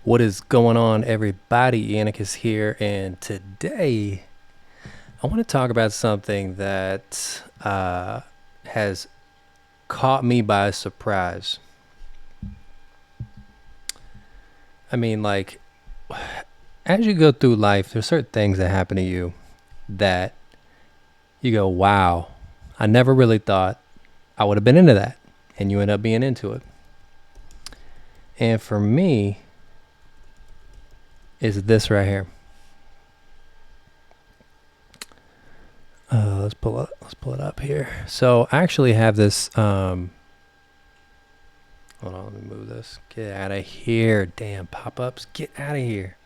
What is going on, everybody? Yannick is here, and today I want to talk about something that has caught me by surprise. I mean, like, as you go through life, there's certain things that happen to you that you go, wow, I never really thought I would have been into that. And you end up being into it. And for me, is this right here. Let's pull it up here. So I actually have this. Hold on, let me move this. Get out of here, damn pop-ups! Get out of here.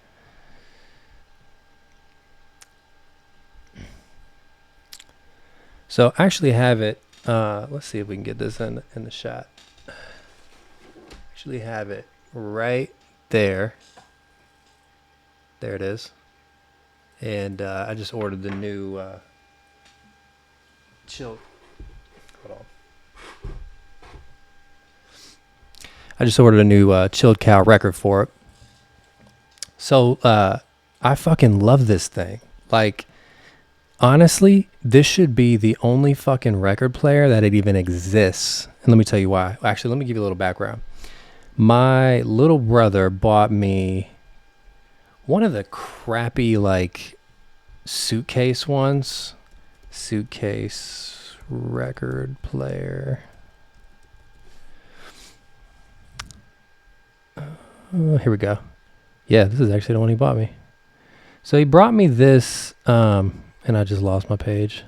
So I actually have it. Let's see if we can get this in the shot. Actually have it right there. There it is. And I just ordered the new chilled. Hold on. I just ordered a new chilled cow record for it. So I fucking love this thing. Like, honestly, this should be the only fucking record player that it even exists. And let me tell you why. Actually, let me give you a little background. My little brother bought me one of the crappy, like, suitcase ones. Suitcase record player. Here we go. Yeah, this is actually the one he bought me. So he brought me this, and I just lost my page.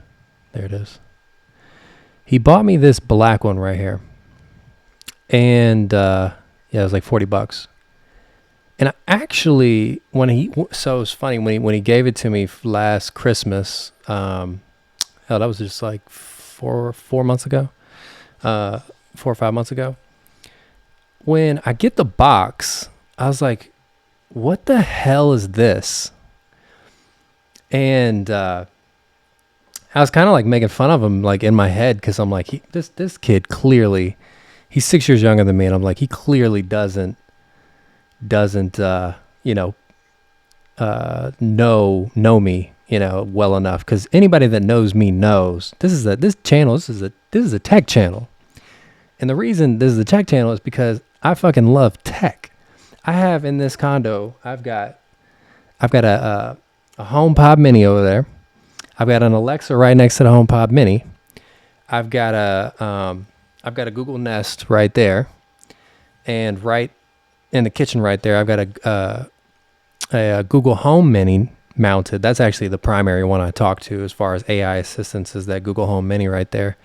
There it is. He bought me this black one right here. And, yeah, it was like $40. And I actually, so it was funny, when he gave it to me last Christmas, hell, that was just like 4 months ago, 4 or 5 months ago. When I get the box, I was like, what the hell is this? And I was kind of like making fun of him, like in my head, because I'm like, this kid clearly, he's 6 years younger than me, and I'm like, he clearly doesn't know me, well enough, because anybody that knows me knows this is a tech channel. And the reason this is a tech channel is because I fucking love tech. I have in this condo, I've got a HomePod Mini over there. I've got an Alexa right next to the HomePod Mini. I've got a Google Nest right there, and right in the kitchen right there, I've got a Google Home Mini mounted. That's actually the primary one I talk to as far as AI assistants, is that Google Home Mini right there.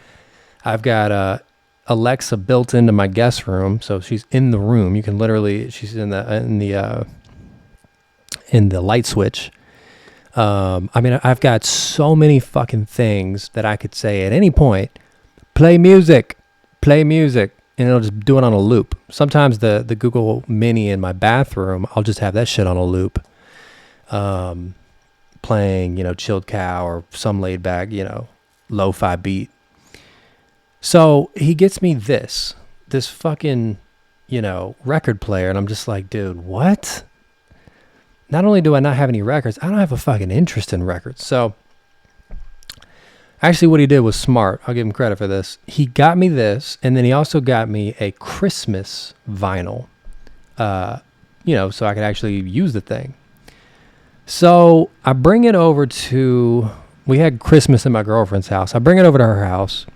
I've got Alexa built into my guest room, so she's in the room. You can literally, she's in the light switch. I mean, I've got so many fucking things that I could say at any point, play music, and it'll just do it on a loop. Sometimes the Google Mini in my bathroom, I'll just have that shit on a loop, playing, chilled cow or some laid back, lo-fi beat. So he gets me this fucking, record player, and I'm just like, dude, what? Not only do I not have any records, I don't have a fucking interest in records. So actually what he did was smart. I'll give him credit for this. He got me this, and then he also got me a Christmas vinyl, so I could actually use the thing. So I bring it over we had Christmas at my girlfriend's house. I bring it over to her house,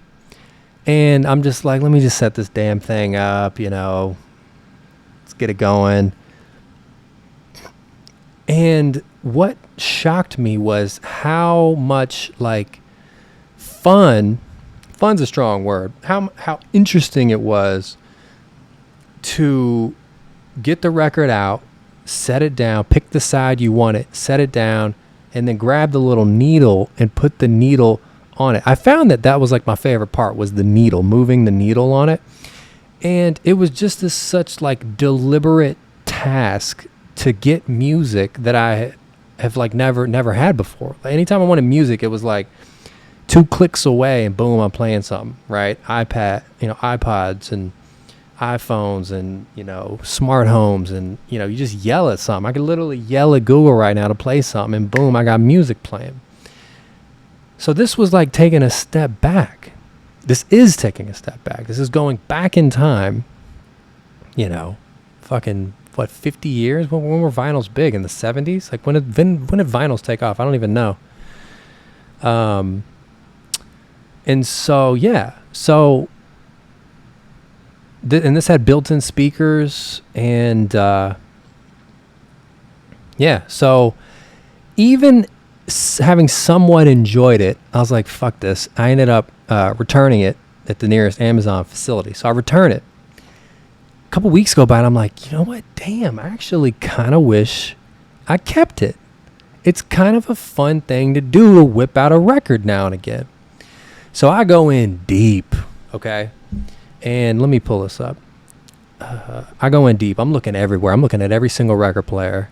and I'm just like, let me just set this damn thing up, let's get it going. And what shocked me was how much, like, fun's a strong word, how interesting it was to get the record out, set it down, pick the side you want it, set it down, and then grab the little needle and put the needle on it. I found that was like my favorite part, was the needle, moving the needle on it. And it was just such like deliberate task to get music that I have like never had before. Like, anytime I wanted music, it was like 2 clicks away and boom, I'm playing something, right? iPods and iPhones and, you know, smart homes, and, you know, you just yell at something. I could literally yell at Google right now to play something, and boom, I got music playing. So this was like taking a step back. This is taking a step back. This is going back in time, you know, fucking, what, 50 years? When were vinyls big? In the 70s? Like, when did vinyls take off? I don't even know. And so, yeah. So, and this had built-in speakers, and, yeah. So, even having somewhat enjoyed it, I was like, fuck this. I ended up returning it at the nearest Amazon facility. So I returned it. A couple weeks go by, and I'm like, you know what? Damn, I actually kind of wish I kept it. It's kind of a fun thing to do, to whip out a record now and again. So I go in deep, okay? And let me pull this up. I go in deep. I'm looking everywhere. I'm looking at every single record player.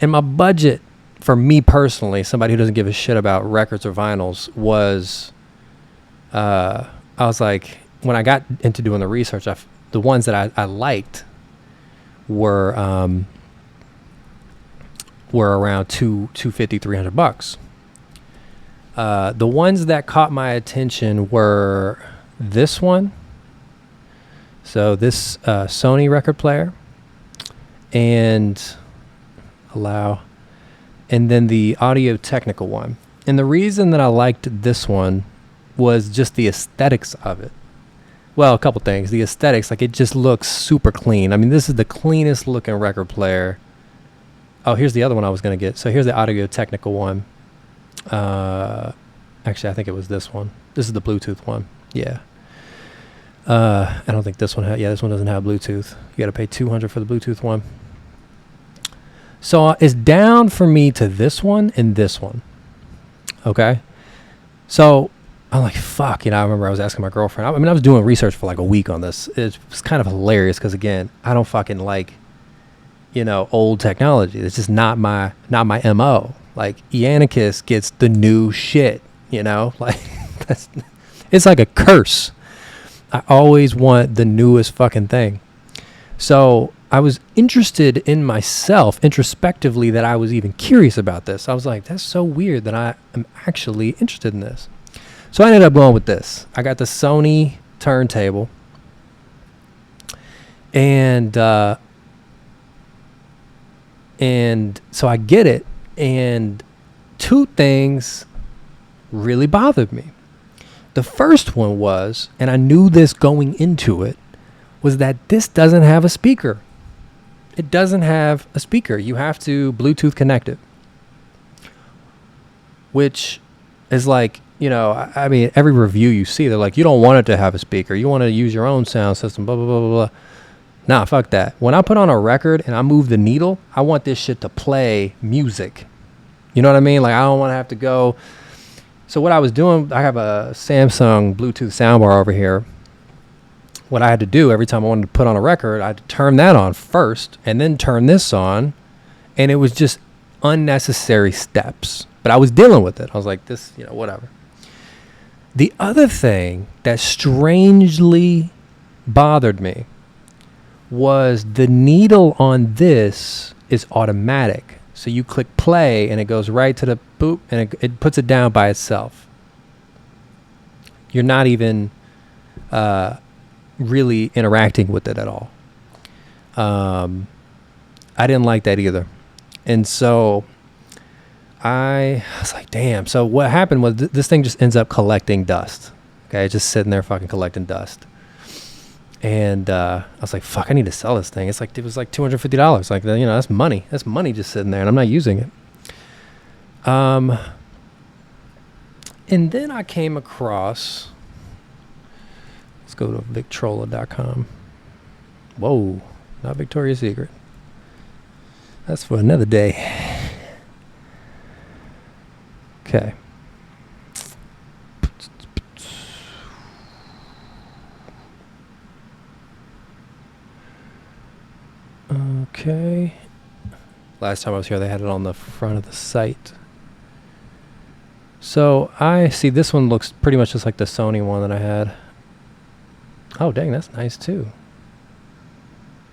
And my budget, for me personally, somebody who doesn't give a shit about records or vinyls, was, I was like, when I got into doing the research, the ones that I liked were around $250, $300. The ones that caught my attention were this one. So this Sony record player, and and then the Audio Technica one. And the reason that I liked this one was just the aesthetics of it. Well, a couple things. The aesthetics, like, it just looks super clean. I mean, this is the cleanest looking record player. Oh, here's the other one I was going to get. So here's the Audio Technica one. Actually, I think it was this one. This is the Bluetooth one. Yeah. I don't think this one this one doesn't have Bluetooth. You got to pay $200 for the Bluetooth one. So it's down for me to this one and this one. Okay. So I'm like, fuck, you know, I remember I was asking my girlfriend. I mean, I was doing research for like a week on this. It was kind of hilarious because, again, I don't fucking like, you know, old technology. It's just not my MO. Like, Iannicus gets the new shit, you know? Like, it's like a curse. I always want the newest fucking thing. So I was interested in myself introspectively, that I was even curious about this. I was like, that's so weird that I am actually interested in this. So I ended up going with this. I got the Sony Turntable. And so I get it. And two things really bothered me. The first one was, and I knew this going into it, was that this doesn't have a speaker. It doesn't have a speaker. You have to Bluetooth connect it. Which is like, you know, I mean, every review you see, they're like, you don't want it to have a speaker. You want to use your own sound system, blah, blah, blah, blah, blah. Nah, fuck that. When I put on a record and I move the needle, I want this shit to play music. You know what I mean? Like, I don't want to have to go. So what I was doing, I have a Samsung Bluetooth soundbar over here. What I had to do every time I wanted to put on a record, I had to turn that on first and then turn this on. And it was just unnecessary steps. But I was dealing with it. I was like, this, you know, whatever. The other thing that strangely bothered me was the needle on this is automatic. So you click play and it goes right to the boop, and it puts it down by itself. You're not even really interacting with it at all. I didn't like that either. And so I was like, damn. So what happened was this thing just ends up collecting dust. Okay, it's just sitting there fucking collecting dust. And I was like, fuck, I need to sell this thing. It was like $250. Like, you know, that's money. That's money just sitting there, and I'm not using it. And then I came across, let's go to Victrola.com. Whoa, not Victoria's Secret. That's for another day. Okay. Okay. Last time I was here, they had it on the front of the site. So I see this one looks pretty much just like the Sony one that I had. Oh, dang, that's nice too.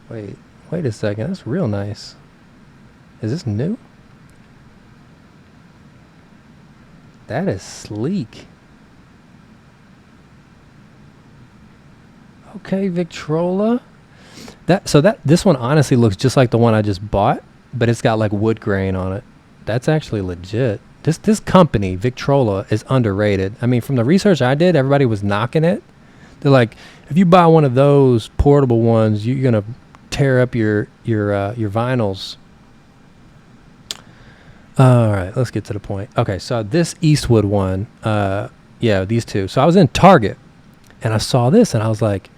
Wait a second. That's real nice. Is this new? That is sleek. Okay, Victrola. This one honestly looks just like the one I just bought, but it's got like wood grain on it. That's actually legit. This company, Victrola, is underrated. I mean, from the research I did, everybody was knocking it. They're like, if you buy one of those portable ones, you're gonna tear up your vinyls. All right, let's get to the point. Okay, so this Eastwood one, yeah, these two. So I was in Target, and I saw this, and I was like,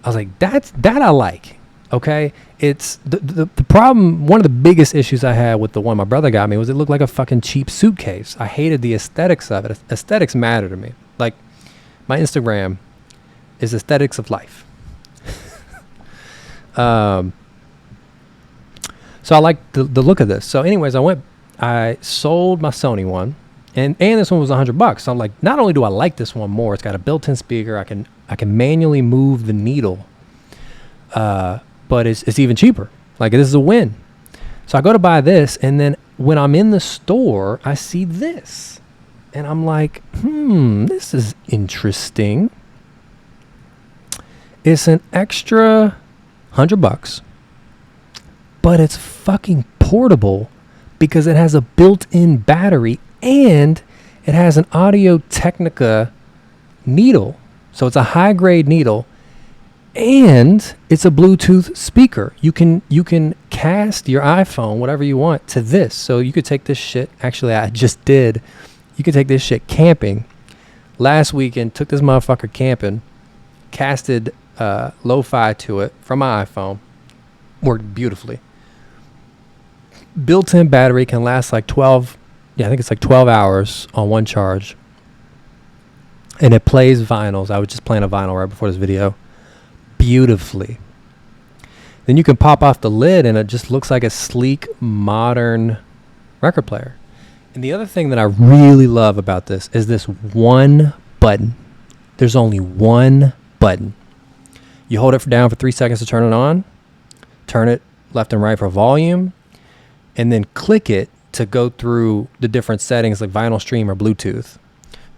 that I like. Okay, it's the problem. One of the biggest issues I had with the one my brother got me was it looked like a fucking cheap suitcase. I hated the aesthetics of it. Aesthetics matter to me. Like, my Instagram is aesthetics of life. So I like the look of this. So anyways, I sold my Sony one, and this one was $100. So I'm like, not only do I like this one more, it's got a built-in speaker. I can manually move the needle, but it's even cheaper. Like, this is a win. So I go to buy this, and then when I'm in the store, I see this, and I'm like, this is interesting. It's an extra $100, but it's fucking portable because it has a built-in battery and it has an Audio-Technica needle. So it's a high-grade needle, and it's a Bluetooth speaker. You can cast your iPhone, whatever you want, to this. So you could take this shit. Actually, I just did. You could take this shit camping. Last weekend, took this motherfucker camping, casted lo-fi to it from my iPhone. Worked beautifully. Built-in battery, can last like 12. Yeah, I think it's like 12 hours on one charge. And it plays vinyls. I was just playing a vinyl right before this video. Beautifully. Then you can pop off the lid and it just looks like a sleek, modern record player. And the other thing that I really love about this is this one button. There's only one button. You hold it down for 3 seconds to turn it on. Turn it left and right for volume. And then click it to go through the different settings like vinyl stream or Bluetooth.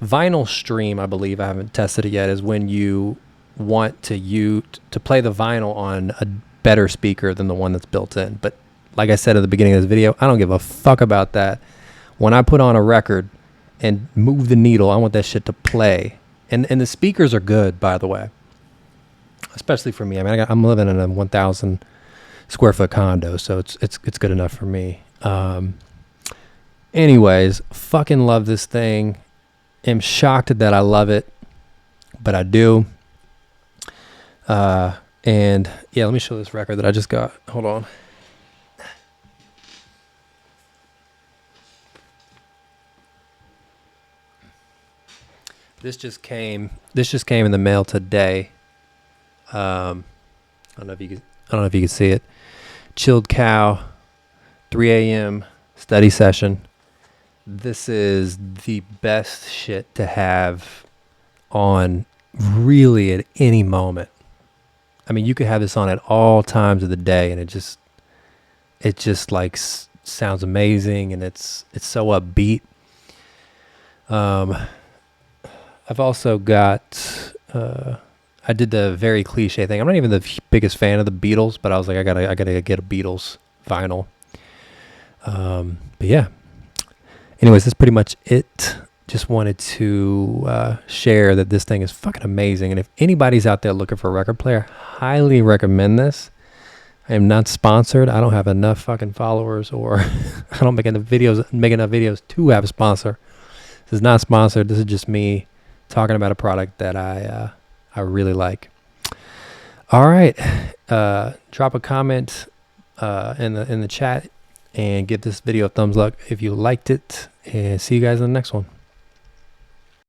Vinyl stream, I believe, I haven't tested it yet, is when you want to play the vinyl on a better speaker than the one that's built in. But like I said at the beginning of this video, I don't give a fuck about that. When I put on a record and move the needle, I want that shit to play. And the speakers are good, by the way, especially for me. I mean, I'm living in a 1,000 square foot condo, so it's good enough for me. Anyways, fucking love this thing. Am shocked that I love it, but I do. And yeah, let me show this record that I just got. Hold on. This just came in the mail today. I don't know if you can see it. Chilled Cow, 3 a.m. study session. This is the best shit to have on really at any moment. I mean, you could have this on at all times of the day, and it just like sounds amazing, and it's so upbeat. I've also got I did the very cliche thing. I'm not even the biggest fan of the Beatles, but I was like, I gotta get a Beatles vinyl. But yeah. Anyways, that's pretty much it. Just wanted to share that this thing is fucking amazing. And if anybody's out there looking for a record player, highly recommend this. I am not sponsored. I don't have enough fucking followers, or I don't make enough videos to have a sponsor. This is not sponsored. This is just me talking about a product that I really like. All right. Drop a comment in the chat and give this video a thumbs up if you liked it, and see you guys in the next one.